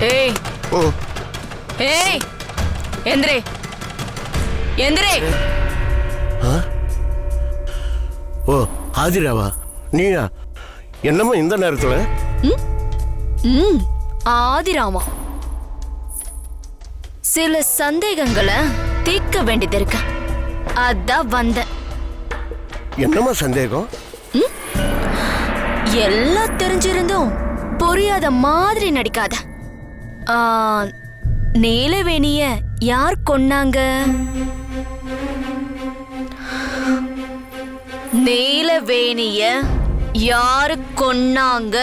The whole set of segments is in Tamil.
ஏய் ஏய் எந்திரே எந்திரே. ஓ ஆதிராவா, நீயா? என்னம்மா இந்த நேரத்துல? ஆதிராமா, சில சந்தேகங்களை தீர்க்க வேண்டியது இருக்கு, அதான் வந்தேன். என்னம்மா சந்தேகம்? எல்லாம் தெரிஞ்சிருந்தும் புரியாத மாதிரி நடிக்காத. நீலவேணிய யார் கொன்னாங்க? நீலவேணிய யாரு கொன்னாங்க?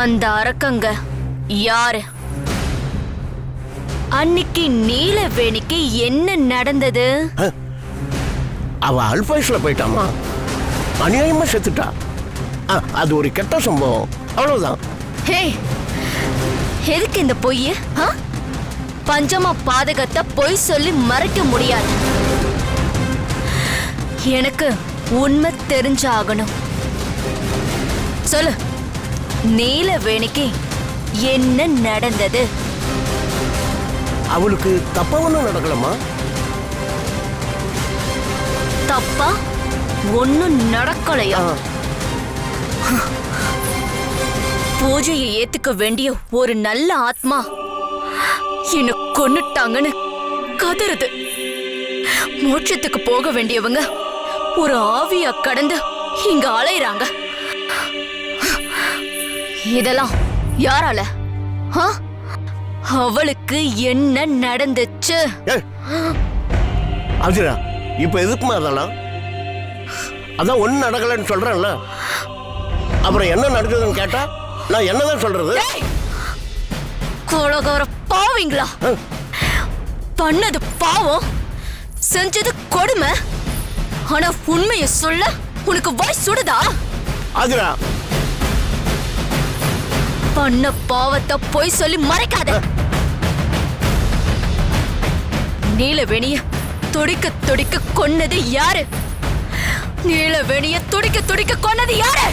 அந்த அரக்கங்க யாரு? அன்னைக்கு நீலவேணிக்கு என்ன நடந்தது? அவ அல்பாயுஸ்ல போயிட்டாமா, அநியாயமா செத்துட்டா. அது ஒரு கெட்ட சம்பவம், அவ்வளவுதான். ஹே, எதுக்கு இந்த பொய்? பஞ்சமா பாதகத்தை பொய் சொல்லி மறைக்க முடியாது. எனக்கு உண்மை தெரிஞ்சாகணும். சொல்லு, நீலவேணிக்கு என்ன நடந்தது? அவளுக்கு தப்பா ஒண்ணும் நடக்கலமா. தப்பா ஒன்னும் நடக்கலையா? பூஜையை ஏத்துக்க வேண்டிய ஒரு நல்ல ஆத்மா என்ன கொன்னுட்டாங்கன்னு கதறுது. மோட்சத்துக்கு போக வேண்டியவங்க ஒரு ஆவியா கடந்து இங்க அலையறாங்க. இதெல்லாம் யாரால? அவளுக்கு என்ன நடந்துச்சு? ஆதிரா, இப்ப எதுக்குமா அதெல்லாம்? அதான் ஒண்ணு நடக்கலன்னு சொல்றேன்ல, அப்புறம் என்ன நடக்குதுன்னு கேட்டா நான் என்னதான் சொல்றது? கொலகார பாவீங்களா? பண்ணது பாவம், செஞ்சது கொடுமை. ஆனா உண்மையை சொல்ல உனக்கு வாய் சுடுதா? ஆதிரா, பண்ண பாவத்தை பொய் சொல்லி மறைக்காத. நீலவேணிய துடிக்க துடிக்க கொன்னது யாரு? நீலவேணிய துடிக்க துடிக்க கொன்னது யாரு?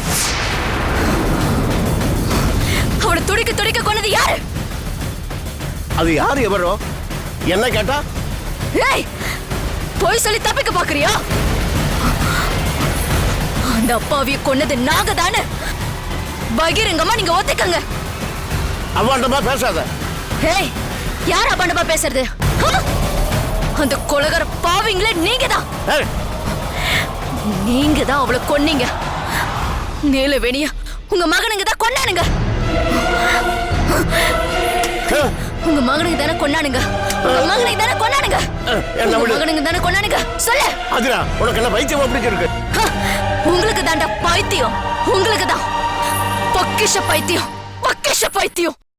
அவளை துடிக்க துடிக்க கொன்னது யாரு? அது யாரு எவரோ என்ன கேட்டா? ஏய், பொய் சொல்லி தப்பிக்க பாக்குறியா? அந்த அப்பாவிய கொன்னது நாங்க தானே. பகிரங்கமா நீங்க ஒத்துக்கங்க. அவாண்டமா பேசாத. ஏய், யார் அபாண்டமா பேசுறது? அந்த கொலகார பாவிங்களே நீங்கதான். நீங்க தான் அவளை கொன்னீங்க. நீலவேணிய உங்க மகனுங்க தான் கொன்னானுங்க. உங்க மகனுக்கு தானே கொன்னானுங்க. உங்க மகனுக்கு தானே கொன்னானுங்க. மகனுக்கு தானே கொன்னானுங்க. சொல்லு. ஆதிரா, உனக்கு என்ன பைத்தியம் அப்படி இருக்கு? உங்களுக்கு தாண்டா பைத்தியம். உங்களுக்கு தான் பொக்கிஷ பைத்தியம், பொக்கிஷ பைத்தியம்.